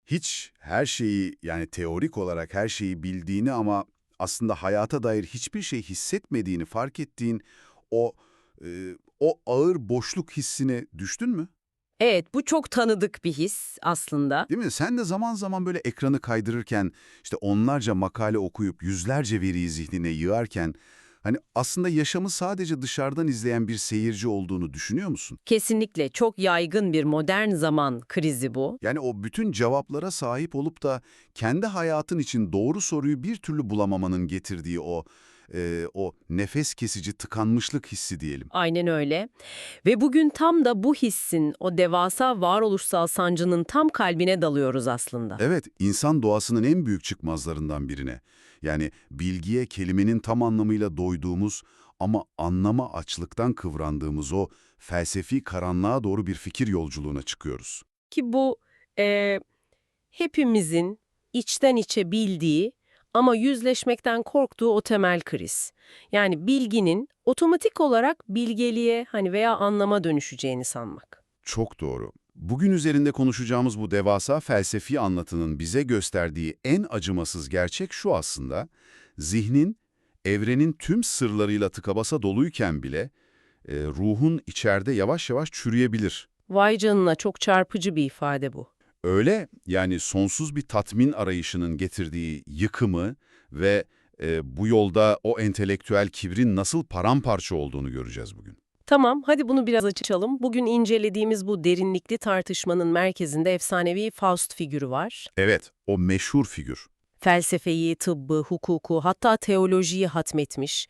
Hiç her şeyi yani teorik olarak her şeyi bildiğini ama aslında hayata dair hiçbir şey hissetmediğini fark ettiğin o o ağır boşluk hissine düştün mü? Evet, bu çok tanıdık bir his aslında. Değil mi? Sen de zaman zaman böyle ekranı kaydırırken, işte onlarca makale okuyup yüzlerce veriyi zihnine yığarken, hani aslında yaşamı sadece dışarıdan izleyen bir seyirci olduğunu düşünüyor musun? Kesinlikle çok yaygın bir modern zaman krizi bu. Yani o bütün cevaplara sahip olup da kendi hayatın için doğru soruyu bir türlü bulamamanın getirdiği o nefes kesici tıkanmışlık hissi diyelim. Aynen öyle. Ve bugün tam da bu hissin, o devasa varoluşsal sancının tam kalbine dalıyoruz aslında. Evet, insan doğasının en büyük çıkmazlarından birine. Yani bilgiye kelimenin tam anlamıyla doyduğumuz ama anlama açlıktan kıvrandığımız o felsefi karanlığa doğru bir fikir yolculuğuna çıkıyoruz. Ki bu e, hepimizin içten içe bildiği ama yüzleşmekten korktuğu o temel kriz. Yani bilginin otomatik olarak bilgeliğe hani veya anlama dönüşeceğini sanmak. Çok doğru. Bugün üzerinde konuşacağımız bu devasa felsefi anlatının bize gösterdiği en acımasız gerçek şu aslında: zihnin, evrenin tüm sırlarıyla tıka doluyken bile ruhun içeride yavaş yavaş çürüyebilir. Vay canına, çok çarpıcı bir ifade bu. Öyle, yani sonsuz bir tatmin arayışının getirdiği yıkımı ve bu yolda o entelektüel kibrin nasıl paramparça olduğunu göreceğiz bugün. Tamam, hadi bunu biraz açalım. Bugün incelediğimiz bu derinlikli tartışmanın merkezinde efsanevi Faust figürü var. Evet, o meşhur figür. Felsefeyi, tıbbı, hukuku, hatta teolojiyi hatmetmiş.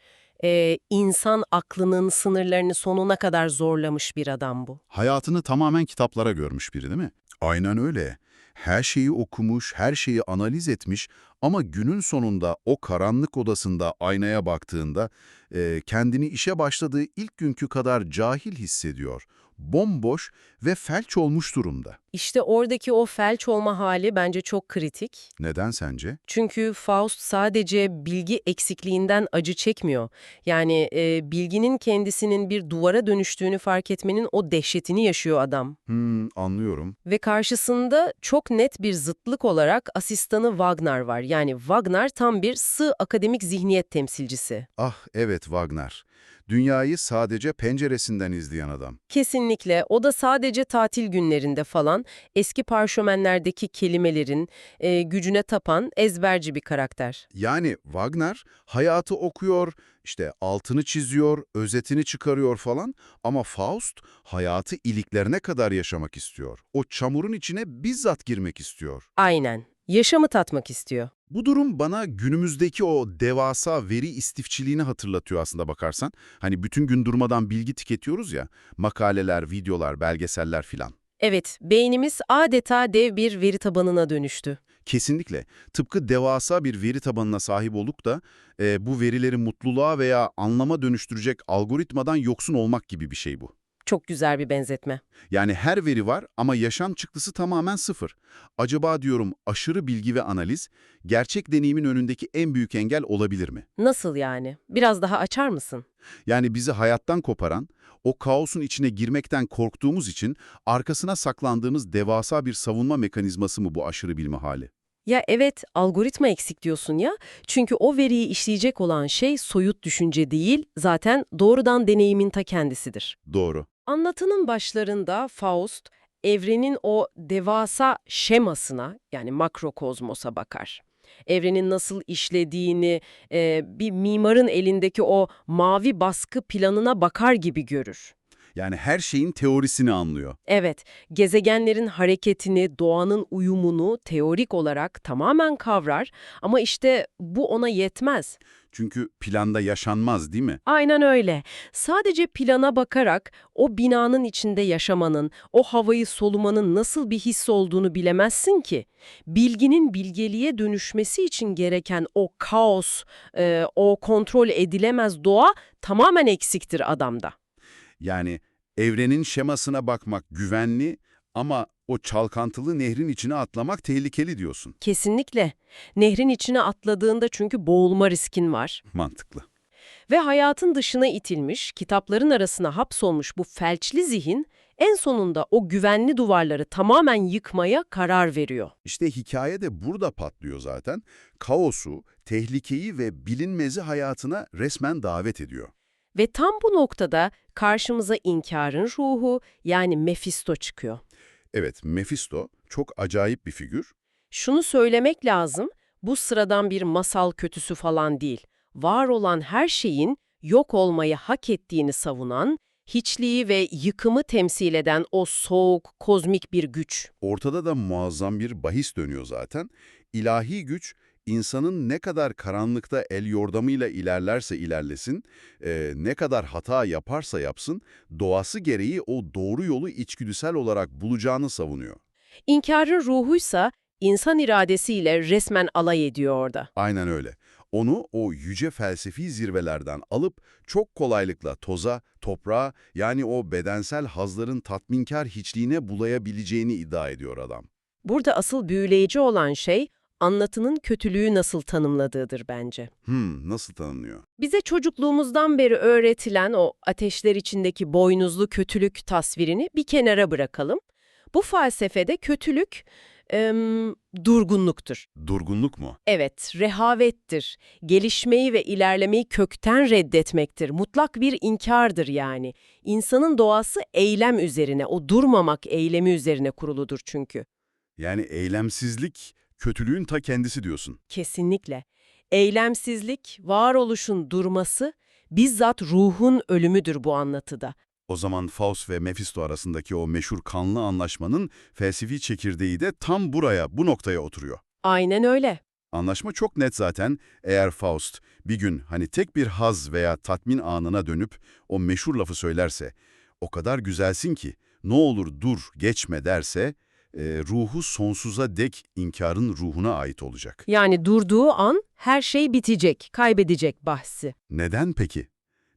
İnsan aklının sınırlarını sonuna kadar zorlamış bir adam bu. Hayatını tamamen kitaplara görmüş biri değil mi? Aynen öyle. Her şeyi okumuş, her şeyi analiz etmiş ama günün sonunda o karanlık odasında aynaya baktığında kendini işe başladığı ilk günkü kadar cahil hissediyor. Bomboş ve felç olmuş durumda. İşte oradaki o felç olma hali bence çok kritik. Neden sence? Çünkü Faust sadece bilgi eksikliğinden acı çekmiyor. Yani bilginin kendisinin bir duvara dönüştüğünü fark etmenin o dehşetini yaşıyor adam. Anlıyorum. Ve karşısında çok net bir zıtlık olarak asistanı Wagner var. Yani Wagner tam bir sığ akademik zihniyet temsilcisi. Ah evet, Wagner. Dünyayı sadece penceresinden izleyen adam. Kesinlikle. O da sadece tatil günlerinde falan eski parşömenlerdeki kelimelerin gücüne tapan ezberci bir karakter. Yani Wagner hayatı okuyor, işte altını çiziyor, özetini çıkarıyor falan ama Faust hayatı iliklerine kadar yaşamak istiyor. O çamurun içine bizzat girmek istiyor. Aynen. Yaşamı tatmak istiyor. Bu durum bana günümüzdeki o devasa veri istifçiliğini hatırlatıyor aslında bakarsan. Hani bütün gün durmadan bilgi tüketiyoruz ya, makaleler, videolar, belgeseller filan. Evet, beynimiz adeta dev bir veri tabanına dönüştü. Kesinlikle. Tıpkı devasa bir veri tabanına sahip olup da bu verileri mutluluğa veya anlama dönüştürecek algoritmadan yoksun olmak gibi bir şey bu. Çok güzel bir benzetme. Yani her veri var ama yaşam çıktısı tamamen sıfır. Acaba diyorum, aşırı bilgi ve analiz gerçek deneyimin önündeki en büyük engel olabilir mi? Nasıl yani? Biraz daha açar mısın? Yani bizi hayattan koparan, o kaosun içine girmekten korktuğumuz için arkasına saklandığımız devasa bir savunma mekanizması mı bu aşırı bilme hali? Ya evet, algoritma eksik diyorsun ya. Çünkü o veriyi işleyecek olan şey soyut düşünce değil, zaten doğrudan deneyimin ta kendisidir. Doğru. Anlatının başlarında Faust, evrenin o devasa şemasına, yani makrokozmosa bakar. Evrenin nasıl işlediğini, bir mimarın elindeki o mavi baskı planına bakar gibi görür. Yani her şeyin teorisini anlıyor. Evet, gezegenlerin hareketini, doğanın uyumunu teorik olarak tamamen kavrar ama işte bu ona yetmez. Çünkü planda yaşanmaz, değil mi? Aynen öyle. Sadece plana bakarak o binanın içinde yaşamanın, o havayı solumanın nasıl bir his olduğunu bilemezsin ki. Bilginin bilgeliğe dönüşmesi için gereken o kaos, o kontrol edilemez doğa tamamen eksiktir adamda. Yani evrenin şemasına bakmak güvenli ama o çalkantılı nehrin içine atlamak tehlikeli diyorsun. Kesinlikle. Nehrin içine atladığında çünkü boğulma riskin var. Mantıklı. Ve hayatın dışına itilmiş, kitapların arasına hapsolmuş bu felçli zihin, En sonunda o güvenli duvarları tamamen yıkmaya karar veriyor. İşte hikaye de burada patlıyor zaten. Kaosu, tehlikeyi ve bilinmezi hayatına resmen davet ediyor. Ve tam bu noktada karşımıza inkarın ruhu yani Mephisto çıkıyor. Evet, Mephisto çok acayip bir figür. Şunu söylemek lazım, bu sıradan bir masal kötüsü falan değil. Var olan her şeyin yok olmayı hak ettiğini savunan, hiçliği ve yıkımı temsil eden o soğuk, kozmik bir güç. Ortada da muazzam bir bahis dönüyor zaten. İlahi güç, insanın ne kadar karanlıkta el yordamıyla ilerlerse ilerlesin, ne kadar hata yaparsa yapsın, doğası gereği o doğru yolu içgüdüsel olarak bulacağını savunuyor. İnkarın ruhuysa insan iradesiyle resmen alay ediyor orada. Aynen öyle. Onu o yüce felsefi zirvelerden alıp çok kolaylıkla toza, toprağa, yani o bedensel hazların tatminkar hiçliğine bulayabileceğini iddia ediyor adam. Burada asıl büyüleyici olan şey, anlatının kötülüğü nasıl tanımladığıdır bence. Nasıl tanımlıyor? Bize çocukluğumuzdan beri öğretilen o ateşler içindeki boynuzlu kötülük tasvirini bir kenara bırakalım. Bu felsefede kötülük durgunluktur. Durgunluk mu? Evet, rehavettir. Gelişmeyi ve ilerlemeyi kökten reddetmektir. Mutlak bir inkardır yani. İnsanın doğası eylem üzerine, o durmamak eylemi üzerine kuruludur çünkü. Yani eylemsizlik, kötülüğün ta kendisi diyorsun. Kesinlikle. Eylemsizlik, varoluşun durması, bizzat ruhun ölümüdür bu anlatıda. O zaman Faust ve Mephisto arasındaki o meşhur kanlı anlaşmanın felsefi çekirdeği de tam buraya, bu noktaya oturuyor. Aynen öyle. Anlaşma çok net zaten. Eğer Faust bir gün hani tek bir haz veya tatmin anına dönüp o meşhur lafı söylerse, o kadar güzelsin ki ne olur dur geçme derse, ruhu sonsuza dek inkarın ruhuna ait olacak. Yani durduğu an her şey bitecek, kaybedecek bahsi. Neden peki?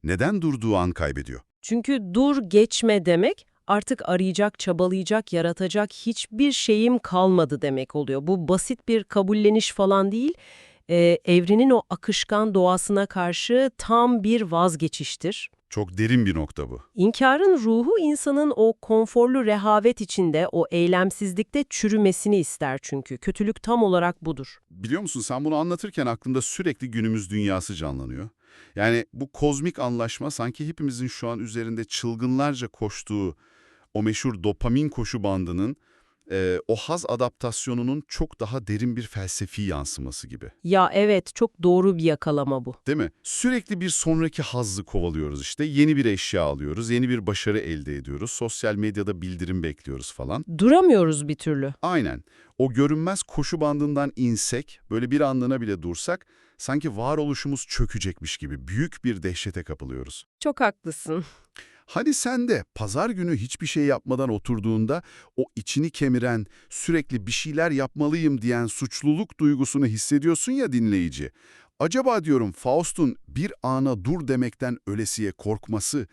Neden durduğu an kaybediyor? Çünkü dur geçme demek artık arayacak, çabalayacak, yaratacak hiçbir şeyim kalmadı demek oluyor. Bu basit bir kabulleniş falan değil, evrenin o akışkan doğasına karşı tam bir vazgeçiştir. Çok derin bir nokta bu. İnkarın ruhu insanın o konforlu rehavet içinde, o eylemsizlikte çürümesini ister çünkü. Kötülük tam olarak budur. Biliyor musun, sen bunu anlatırken aklımda sürekli günümüz dünyası canlanıyor. Yani bu kozmik anlaşma sanki hepimizin şu an üzerinde çılgınlarca koştuğu o meşhur dopamin koşu bandının, o haz adaptasyonunun çok daha derin bir felsefi yansıması gibi. Ya evet, çok doğru bir yakalama bu. Değil mi? Sürekli bir sonraki hazzı kovalıyoruz işte. Yeni bir eşya alıyoruz, yeni bir başarı elde ediyoruz, sosyal medyada bildirim bekliyoruz falan. Duramıyoruz bir türlü. Aynen. O görünmez koşu bandından insek, böyle bir anlığına bile dursak, sanki varoluşumuz çökecekmiş gibi büyük bir dehşete kapılıyoruz. Çok haklısın. Hani sen de pazar günü hiçbir şey yapmadan oturduğunda o içini kemiren, sürekli bir şeyler yapmalıyım diyen suçluluk duygusunu hissediyorsun ya dinleyici. Acaba diyorum Faust'un bir ana dur demekten ölesiye korkması,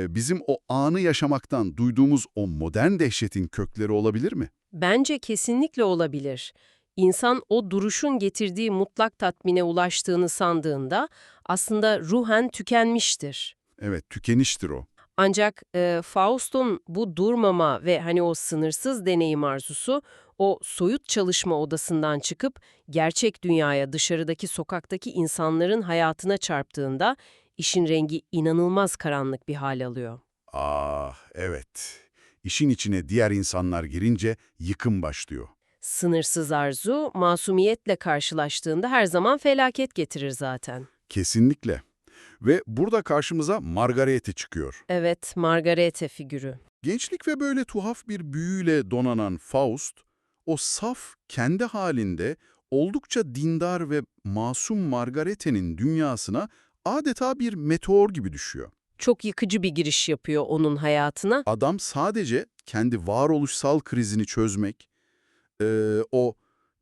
bizim o anı yaşamaktan duyduğumuz o modern dehşetin kökleri olabilir mi? Bence kesinlikle olabilir. İnsan o duruşun getirdiği mutlak tatmine ulaştığını sandığında aslında ruhen tükenmiştir. Evet, tükeniştir o. Ancak Faust'un bu durmama ve hani o sınırsız deneyim arzusu o soyut çalışma odasından çıkıp gerçek dünyaya, dışarıdaki sokaktaki insanların hayatına çarptığında işin rengi inanılmaz karanlık bir hal alıyor. Ah, evet. İşin içine diğer insanlar girince yıkım başlıyor. Sınırsız arzu, masumiyetle karşılaştığında her zaman felaket getirir zaten. Kesinlikle. Ve burada karşımıza Margarete çıkıyor. Evet, Margarete figürü. Gençlik ve böyle tuhaf bir büyüyle donanan Faust, o saf, kendi halinde oldukça dindar ve masum Margarete'nin dünyasına adeta bir meteor gibi düşüyor. Çok yıkıcı bir giriş yapıyor onun hayatına. Adam sadece kendi varoluşsal krizini çözmek, o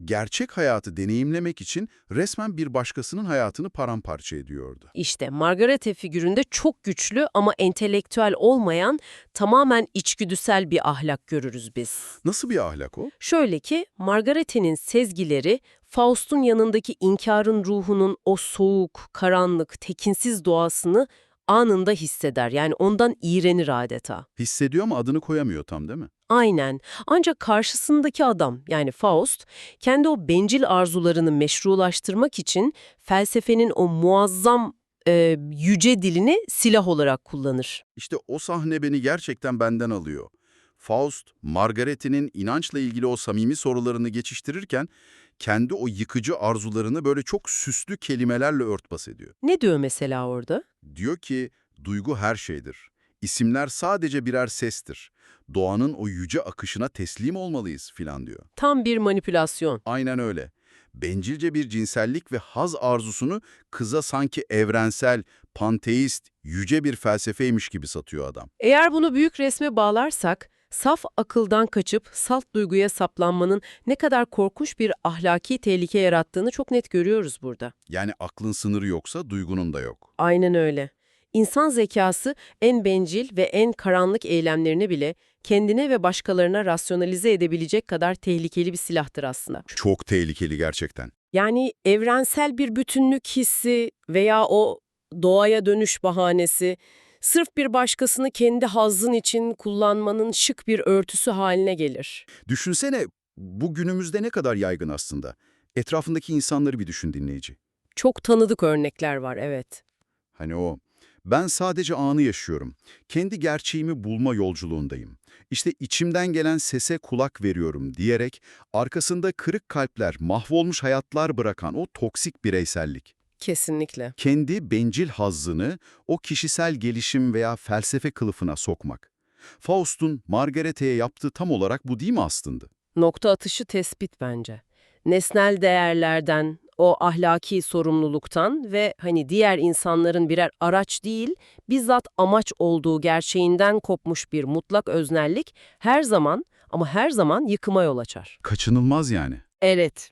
gerçek hayatı deneyimlemek için resmen bir başkasının hayatını paramparça ediyordu. İşte Margarete figüründe çok güçlü ama entelektüel olmayan tamamen içgüdüsel bir ahlak görürüz biz. Nasıl bir ahlak o? Şöyle ki Margarete'nin sezgileri Faust'un yanındaki inkarın ruhunun o soğuk, karanlık, tekinsiz doğasını anında hisseder. Yani ondan iğrenir adeta. Hissediyor ama adını koyamıyor tam, değil mi? Aynen. Ancak karşısındaki adam yani Faust kendi o bencil arzularını meşrulaştırmak için felsefenin o muazzam yüce dilini silah olarak kullanır. İşte o sahne beni gerçekten benden alıyor. Faust, Margaret'in inançla ilgili o samimi sorularını geçiştirirken kendi o yıkıcı arzularını böyle çok süslü kelimelerle örtbas ediyor. Ne diyor mesela orada? Diyor ki, duygu her şeydir. İsimler sadece birer sestir. Doğanın o yüce akışına teslim olmalıyız filan diyor. Tam bir manipülasyon. Aynen öyle. Bencilce bir cinsellik ve haz arzusunu kıza sanki evrensel, panteist, yüce bir felsefeymiş gibi satıyor adam. Eğer bunu büyük resme bağlarsak, saf akıldan kaçıp salt duyguya saplanmanın ne kadar korkunç bir ahlaki tehlike yarattığını çok net görüyoruz burada. Yani aklın sınırı yoksa duygunun da yok. Aynen öyle. İnsan zekası en bencil ve en karanlık eylemlerini bile kendine ve başkalarına rasyonalize edebilecek kadar tehlikeli bir silahtır aslında. Çok tehlikeli gerçekten. Yani evrensel bir bütünlük hissi veya o doğaya dönüş bahanesi, sırf bir başkasını kendi hazzın için kullanmanın şık bir örtüsü haline gelir. Düşünsene, bu günümüzde ne kadar yaygın aslında. Etrafındaki insanları bir düşün dinleyici. Çok tanıdık örnekler var, evet. Hani o, ben sadece anı yaşıyorum. Kendi gerçeğimi bulma yolculuğundayım. İşte içimden gelen sese kulak veriyorum diyerek arkasında kırık kalpler, mahvolmuş hayatlar bırakan o toksik bireysellik. Kesinlikle. Kendi bencil hazzını o kişisel gelişim veya felsefe kılıfına sokmak. Faust'un Margaret'e yaptığı tam olarak bu değil mi aslında? Nokta atışı tespit bence. Nesnel değerlerden, o ahlaki sorumluluktan ve hani diğer insanların birer araç değil, bizzat amaç olduğu gerçeğinden kopmuş bir mutlak öznellik her zaman ama her zaman yıkıma yol açar. Kaçınılmaz yani. Evet.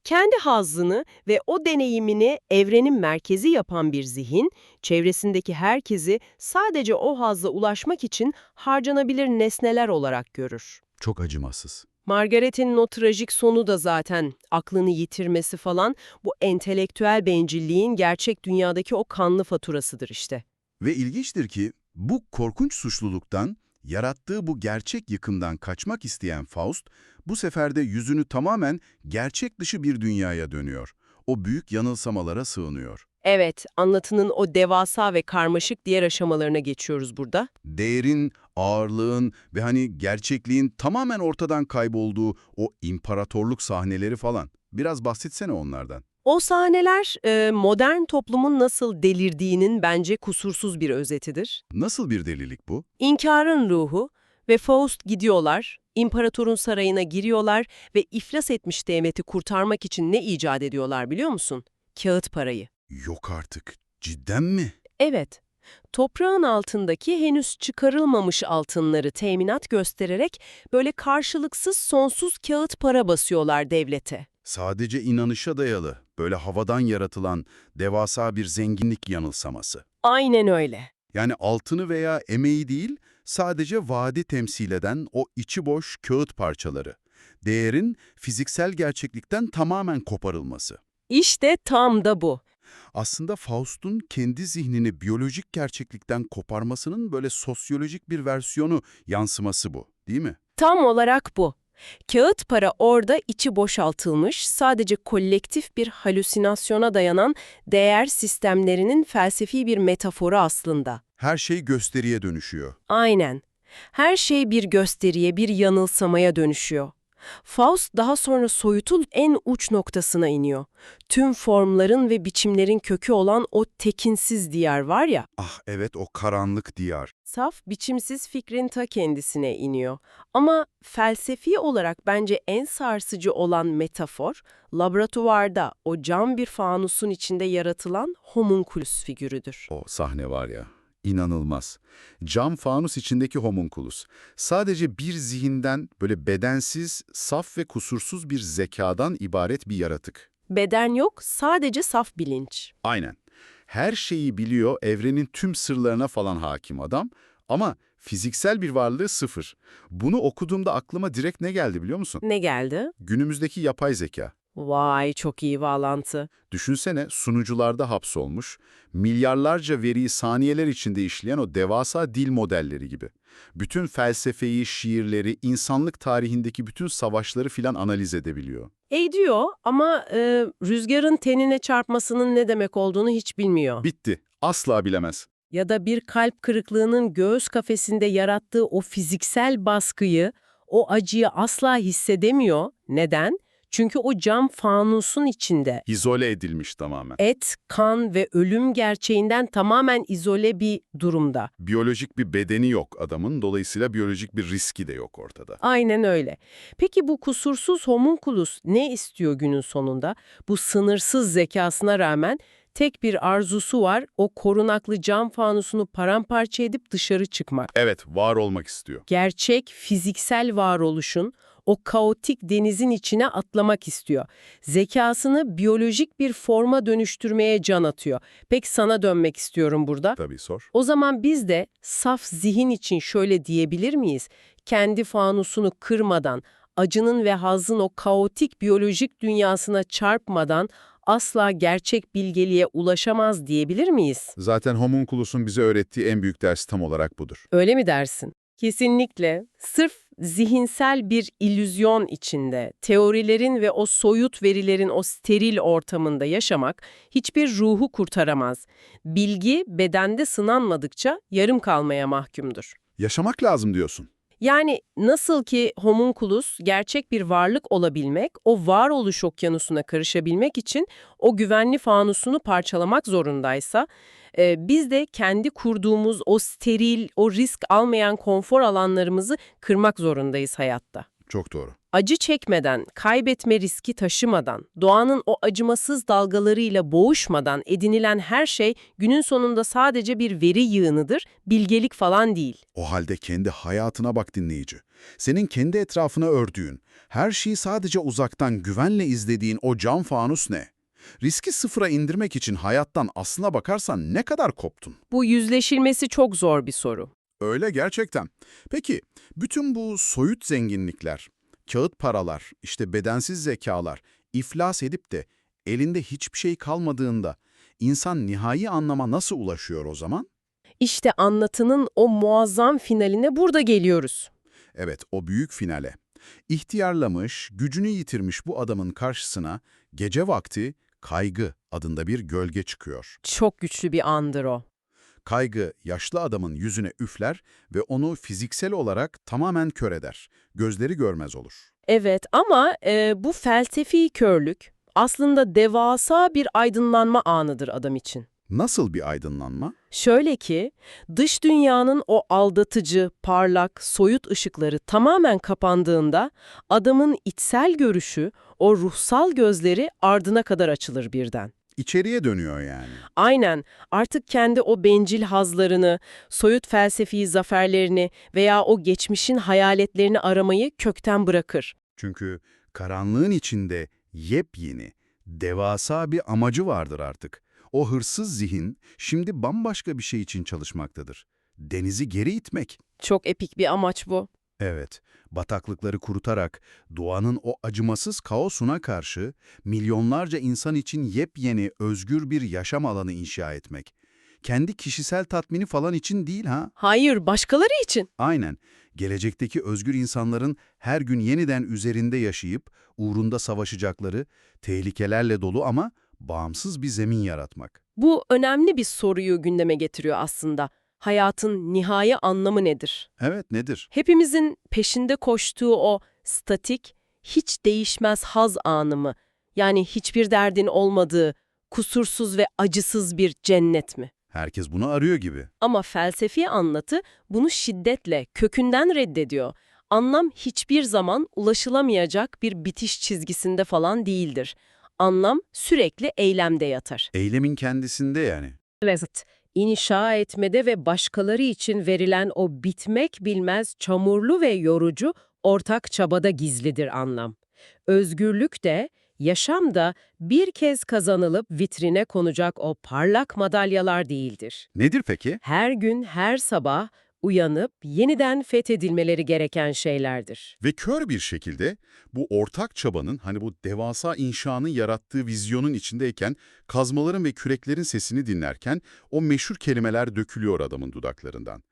Kendi hazzını ve o deneyimini evrenin merkezi yapan bir zihin, çevresindeki herkesi sadece o hazza ulaşmak için harcanabilir nesneler olarak görür. Çok acımasız. Margaret'in o trajik sonu da zaten aklını yitirmesi falan bu entelektüel bencilliğin gerçek dünyadaki o kanlı faturasıdır işte. Ve ilginçtir ki bu korkunç suçluluktan, yarattığı bu gerçek yıkımdan kaçmak isteyen Faust, bu sefer de yüzünü tamamen gerçek dışı bir dünyaya dönüyor. O büyük yanılsamalara sığınıyor. Evet, anlatının o devasa ve karmaşık diğer aşamalarına geçiyoruz burada. Değerin, ağırlığın ve hani gerçekliğin tamamen ortadan kaybolduğu o imparatorluk sahneleri falan. Biraz bahsetsene onlardan. O sahneler modern toplumun nasıl delirdiğinin bence kusursuz bir özetidir. Nasıl bir delilik bu? İnkarın ruhu ve Faust gidiyorlar, imparatorun sarayına giriyorlar ve iflas etmiş devleti kurtarmak için ne icat ediyorlar biliyor musun? Kağıt parayı. Yok artık. Cidden mi? Evet, toprağın altındaki henüz çıkarılmamış altınları teminat göstererek böyle karşılıksız sonsuz kağıt para basıyorlar devlete. Sadece inanışa dayalı, böyle havadan yaratılan devasa bir zenginlik yanılsaması. Aynen öyle. Yani altını veya emeği değil, sadece vaadi temsil eden o içi boş kağıt parçaları. Değerin fiziksel gerçeklikten tamamen koparılması. İşte tam da bu. Aslında Faust'un kendi zihnini biyolojik gerçeklikten koparmasının böyle sosyolojik bir versiyonu, yansıması bu, değil mi? Tam olarak bu. Kağıt para orada içi boşaltılmış, sadece kolektif bir halüsinasyona dayanan değer sistemlerinin felsefi bir metaforu aslında. Her şey gösteriye dönüşüyor. Aynen. Her şey bir gösteriye, bir yanılsamaya dönüşüyor. Faust daha sonra soyutul en uç noktasına iniyor. Tüm formların ve biçimlerin kökü olan o tekinsiz diyar var ya, Ah evet, o karanlık diyar. saf, biçimsiz fikrin ta kendisine iniyor. Ama felsefi olarak bence en sarsıcı olan metafor, laboratuvarda o cam bir fanusun içinde yaratılan homunculus figürüdür. O sahne var ya, inanılmaz. Cam fanus içindeki homunculus. Sadece bir zihinden, böyle bedensiz, saf ve kusursuz bir zekadan ibaret bir yaratık. Beden yok, sadece saf bilinç. Aynen. Her şeyi biliyor, evrenin tüm sırlarına falan hakim adam. Ama fiziksel bir varlığı sıfır. Bunu okuduğumda aklıma direkt ne geldi biliyor musun? Ne geldi? Günümüzdeki yapay zeka. Vay, çok iyi bağlantı. Düşünsene sunucularda hapsolmuş, milyarlarca veriyi saniyeler içinde işleyen o devasa dil modelleri gibi. Bütün felsefeyi, şiirleri, insanlık tarihindeki bütün savaşları filan analiz edebiliyor. Diyor ama rüzgarın tenine çarpmasının ne demek olduğunu hiç bilmiyor. Bitti. Asla bilemez. Ya da bir kalp kırıklığının göğüs kafesinde yarattığı o fiziksel baskıyı, o acıyı asla hissedemiyor. Neden? Çünkü o cam fanusun içinde. İzole edilmiş tamamen. Et, kan ve ölüm gerçeğinden tamamen izole bir durumda. Biyolojik bir bedeni yok adamın, dolayısıyla biyolojik bir riski de yok ortada. Aynen öyle. Peki bu kusursuz homunculus ne istiyor günün sonunda? Bu sınırsız zekasına rağmen tek bir arzusu var, o korunaklı cam fanusunu paramparça edip dışarı çıkmak. Evet, var olmak istiyor. Gerçek fiziksel varoluşun o kaotik denizin içine atlamak istiyor. Zekasını biyolojik bir forma dönüştürmeye can atıyor. Peki sana dönmek istiyorum burada. Tabii sor. O zaman biz de saf zihin için şöyle diyebilir miyiz? Kendi fanusunu kırmadan, acının ve hazzın o kaotik biyolojik dünyasına çarpmadan asla gerçek bilgeliğe ulaşamaz diyebilir miyiz? Zaten homunculus'un bize öğrettiği en büyük ders tam olarak budur. Öyle mi dersin? Kesinlikle. Sırf zihinsel bir illüzyon içinde, teorilerin ve o soyut verilerin o steril ortamında yaşamak hiçbir ruhu kurtaramaz. Bilgi bedende sınanmadıkça yarım kalmaya mahkumdur. Yaşamak lazım diyorsun. Yani nasıl ki homunculus gerçek bir varlık olabilmek, o varoluş okyanusuna karışabilmek için o güvenli fanusunu parçalamak zorundaysa, biz de kendi kurduğumuz o steril, o risk almayan konfor alanlarımızı kırmak zorundayız hayatta. Çok doğru. Acı çekmeden, kaybetme riski taşımadan, doğanın o acımasız dalgalarıyla boğuşmadan edinilen her şey günün sonunda sadece bir veri yığınıdır, bilgelik falan değil. O halde kendi hayatına bak dinleyici. Senin kendi etrafına ördüğün, her şeyi sadece uzaktan güvenle izlediğin o cam fanus ne? Riski sıfıra indirmek için hayattan aslına bakarsan ne kadar koptun? Bu yüzleşilmesi çok zor bir soru. Öyle gerçekten. Peki, bütün bu soyut zenginlikler, kağıt paralar, işte bedensiz zekalar iflas edip de elinde hiçbir şey kalmadığında insan nihai anlama nasıl ulaşıyor o zaman? İşte anlatının o muazzam finaline burada geliyoruz. Evet, o büyük finale. İhtiyarlamış, gücünü yitirmiş bu adamın karşısına gece vakti Kaygı adında bir gölge çıkıyor. Çok güçlü bir andır o. Kaygı, yaşlı adamın yüzüne üfler ve onu fiziksel olarak tamamen kör eder. Gözleri görmez olur. Evet ama bu felsefi körlük aslında devasa bir aydınlanma anıdır adam için. Nasıl bir aydınlanma? Şöyle ki, dış dünyanın o aldatıcı, parlak, soyut ışıkları tamamen kapandığında adamın içsel görüşü, o ruhsal gözleri ardına kadar açılır birden. İçeriye dönüyor yani. Aynen, artık kendi o bencil hazlarını, soyut felsefi zaferlerini veya o geçmişin hayaletlerini aramayı kökten bırakır. Çünkü karanlığın içinde yepyeni, devasa bir amacı vardır artık. O hırsız zihin şimdi bambaşka bir şey için çalışmaktadır. Denizi geri itmek. Çok epik bir amaç bu. Evet, bataklıkları kurutarak doğanın o acımasız kaosuna karşı milyonlarca insan için yepyeni, özgür bir yaşam alanı inşa etmek. Kendi kişisel tatmini falan için değil ha? Hayır, başkaları için. Aynen. Gelecekteki özgür insanların her gün yeniden üzerinde yaşayıp uğrunda savaşacakları, tehlikelerle dolu ama bağımsız bir zemin yaratmak. Bu önemli bir soruyu gündeme getiriyor aslında. Hayatın nihai anlamı nedir? Evet, nedir? Hepimizin peşinde koştuğu o statik, hiç değişmez haz anı mı? Yani hiçbir derdin olmadığı, kusursuz ve acısız bir cennet mi? Herkes bunu arıyor gibi. Ama felsefi anlatı bunu şiddetle, kökünden reddediyor. Anlam hiçbir zaman ulaşılamayacak bir bitiş çizgisinde falan değildir. Anlam sürekli eylemde yatar. Eylemin kendisinde yani. Evet, inşa etmede ve başkaları için verilen o bitmek bilmez çamurlu ve yorucu ortak çabada gizlidir anlam. Özgürlük de, yaşam da bir kez kazanılıp vitrine konacak o parlak madalyalar değildir. Nedir peki? Her gün, her sabah Uyanıp yeniden fethedilmeleri gereken şeylerdir. Ve kör bir şekilde bu ortak çabanın, hani bu devasa inşanın yarattığı vizyonun içindeyken, kazmaların ve küreklerin sesini dinlerken o meşhur kelimeler dökülüyor adamın dudaklarından.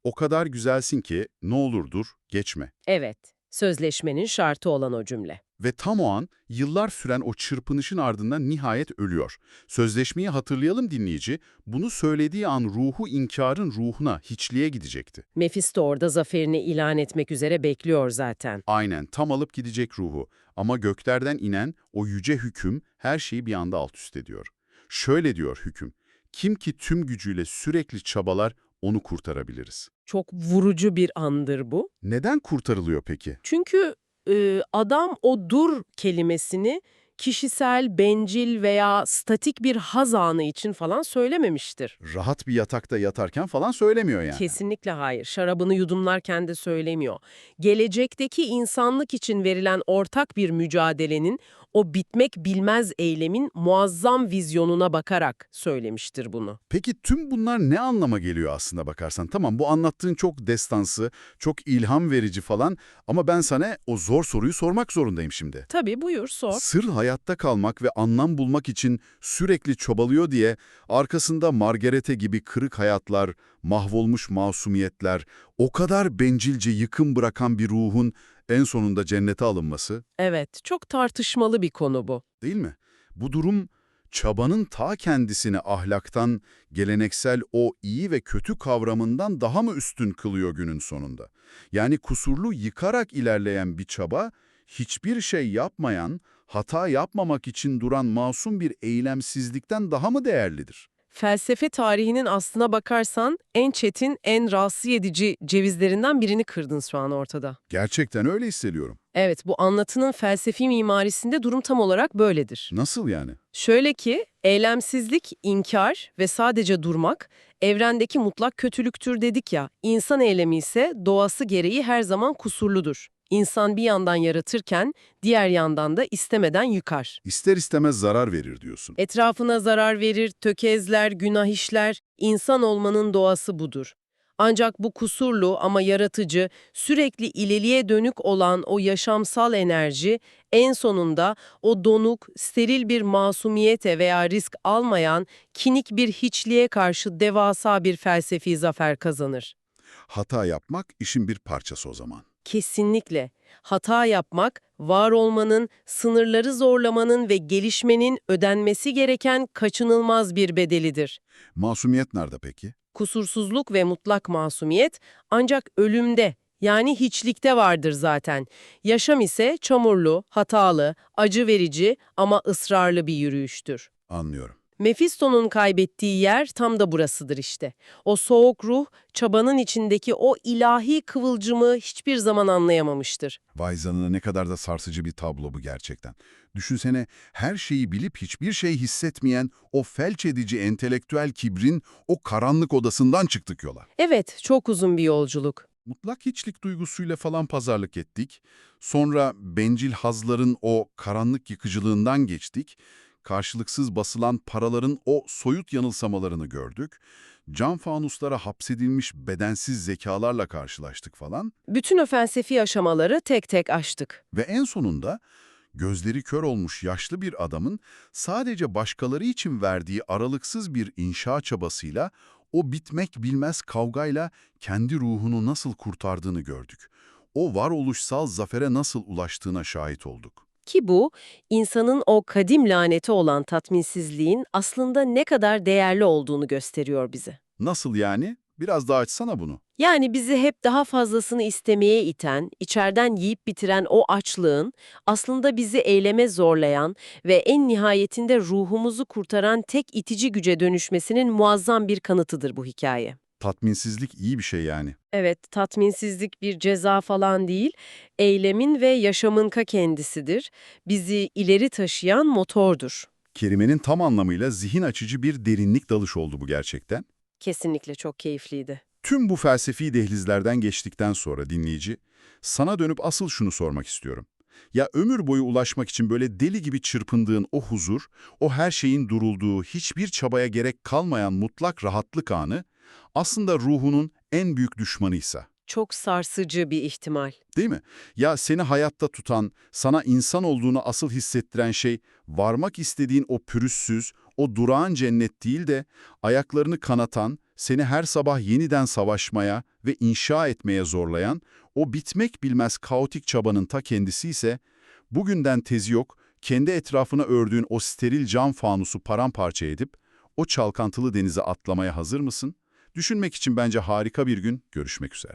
O kadar güzelsin ki ne olur dur, geçme. Evet, sözleşmenin şartı olan o cümle. Ve tam o an yıllar süren o çırpınışın ardından nihayet ölüyor. Sözleşmeyi hatırlayalım dinleyici, bunu söylediği an ruhu inkarın ruhuna, hiçliğe gidecekti. Mephisto orada zaferini ilan etmek üzere bekliyor zaten. Aynen, tam alıp gidecek ruhu. Ama göklerden inen o yüce hüküm her şeyi bir anda alt üst ediyor. Şöyle diyor hüküm, kim ki tüm gücüyle sürekli çabalar onu kurtarabiliriz. Çok vurucu bir andır bu. Neden kurtarılıyor peki? Çünkü adam o dur kelimesini kişisel, bencil veya statik bir haz anı için falan söylememiştir. Rahat bir yatakta yatarken falan söylemiyor yani. Kesinlikle hayır. Şarabını yudumlarken de söylemiyor. Gelecekteki insanlık için verilen ortak bir mücadelenin, o bitmek bilmez eylemin muazzam vizyonuna bakarak söylemiştir bunu. Peki tüm bunlar ne anlama geliyor aslında bakarsan? Tamam, bu anlattığın çok destansı, çok ilham verici falan ama ben sana o zor soruyu sormak zorundayım şimdi. Tabii buyur sor. Sır hayatta kalmak ve anlam bulmak için sürekli çabalıyor diye arkasında Margarete gibi kırık hayatlar, mahvolmuş masumiyetler, o kadar bencilce yıkım bırakan bir ruhun en sonunda cennete alınması, Evet, çok tartışmalı bir konu bu. değil mi? Bu durum çabanın ta kendisini ahlaktan, geleneksel o iyi ve kötü kavramından daha mı üstün kılıyor günün sonunda? Yani kusurlu yıkarak ilerleyen bir çaba, hiçbir şey yapmayan, hata yapmamak için duran masum bir eylemsizlikten daha mı değerlidir? Felsefe tarihinin aslına bakarsan en çetin, en rahatsız edici cevizlerinden birini kırdın şu an ortada. Gerçekten öyle hissediyorum. Evet, bu anlatının felsefi mimarisinde durum tam olarak böyledir. Nasıl yani? Şöyle ki, eylemsizlik, inkar ve sadece durmak, evrendeki mutlak kötülüktür dedik ya, insan eylemi ise doğası gereği her zaman kusurludur. İnsan bir yandan yaratırken, diğer yandan da istemeden yıkar. İster istemez zarar verir diyorsun. Etrafına zarar verir, tökezler, günah işler, insan olmanın doğası budur. Ancak bu kusurlu ama yaratıcı, sürekli ileriye dönük olan o yaşamsal enerji, en sonunda o donuk, steril bir masumiyete veya risk almayan, kinik bir hiçliğe karşı devasa bir felsefi zafer kazanır. Hata yapmak işin bir parçası o zaman. Kesinlikle. Hata yapmak, var olmanın, sınırları zorlamanın ve gelişmenin ödenmesi gereken kaçınılmaz bir bedelidir. Masumiyet nerede peki? Kusursuzluk ve mutlak masumiyet ancak ölümde, yani hiçlikte vardır zaten. Yaşam ise çamurlu, hatalı, acı verici ama ısrarlı bir yürüyüştür. Anlıyorum. Mephisto'nun kaybettiği yer tam da burasıdır işte. O soğuk ruh, çabanın içindeki o ilahi kıvılcımı hiçbir zaman anlayamamıştır. Vay canına, ne kadar da sarsıcı bir tablo bu gerçekten. Düşünsene, her şeyi bilip hiçbir şey hissetmeyen o felç edici entelektüel kibrin o karanlık odasından çıktık yola. Evet, çok uzun bir yolculuk. Mutlak hiçlik duygusuyla falan pazarlık ettik. Sonra bencil hazların o karanlık yıkıcılığından geçtik. Karşılıksız basılan paraların o soyut yanılsamalarını gördük. Cam fanuslara hapsedilmiş bedensiz zekalarla karşılaştık falan. Bütün o felsefi aşamaları tek tek aştık. Ve en sonunda gözleri kör olmuş yaşlı bir adamın sadece başkaları için verdiği aralıksız bir inşa çabasıyla o bitmek bilmez kavgayla kendi ruhunu nasıl kurtardığını gördük. O varoluşsal zafere nasıl ulaştığına şahit olduk. Ki bu, insanın o kadim laneti olan tatminsizliğin aslında ne kadar değerli olduğunu gösteriyor bize. Nasıl yani? Biraz daha açsana bunu. Yani bizi hep daha fazlasını istemeye iten, içeriden yiyip bitiren o açlığın, aslında bizi eyleme zorlayan ve en nihayetinde ruhumuzu kurtaran tek itici güce dönüşmesinin muazzam bir kanıtıdır bu hikaye. Tatminsizlik iyi bir şey yani. Evet, tatminsizlik bir ceza falan değil, eylemin ve yaşamın ta kendisidir. Bizi ileri taşıyan motordur. Kelimenin tam anlamıyla zihin açıcı bir derinlik dalışı oldu bu gerçekten. Kesinlikle çok keyifliydi. Tüm bu felsefi dehlizlerden geçtikten sonra dinleyici, sana dönüp asıl şunu sormak istiyorum. Ya ömür boyu ulaşmak için böyle deli gibi çırpındığın o huzur, o her şeyin durulduğu, hiçbir çabaya gerek kalmayan mutlak rahatlık anı, aslında ruhunun en büyük düşmanıysa. Çok sarsıcı bir ihtimal. Değil mi? Ya seni hayatta tutan, sana insan olduğunu asıl hissettiren şey varmak istediğin o pürüzsüz, o durağan cennet değil de ayaklarını kanatan, seni her sabah yeniden savaşmaya ve inşa etmeye zorlayan o bitmek bilmez kaotik çabanın ta kendisi ise bugünden tezi yok, kendi etrafına ördüğün o steril cam fanusu paramparça edip o çalkantılı denize atlamaya hazır mısın? Düşünmek için bence harika bir gün. Görüşmek üzere.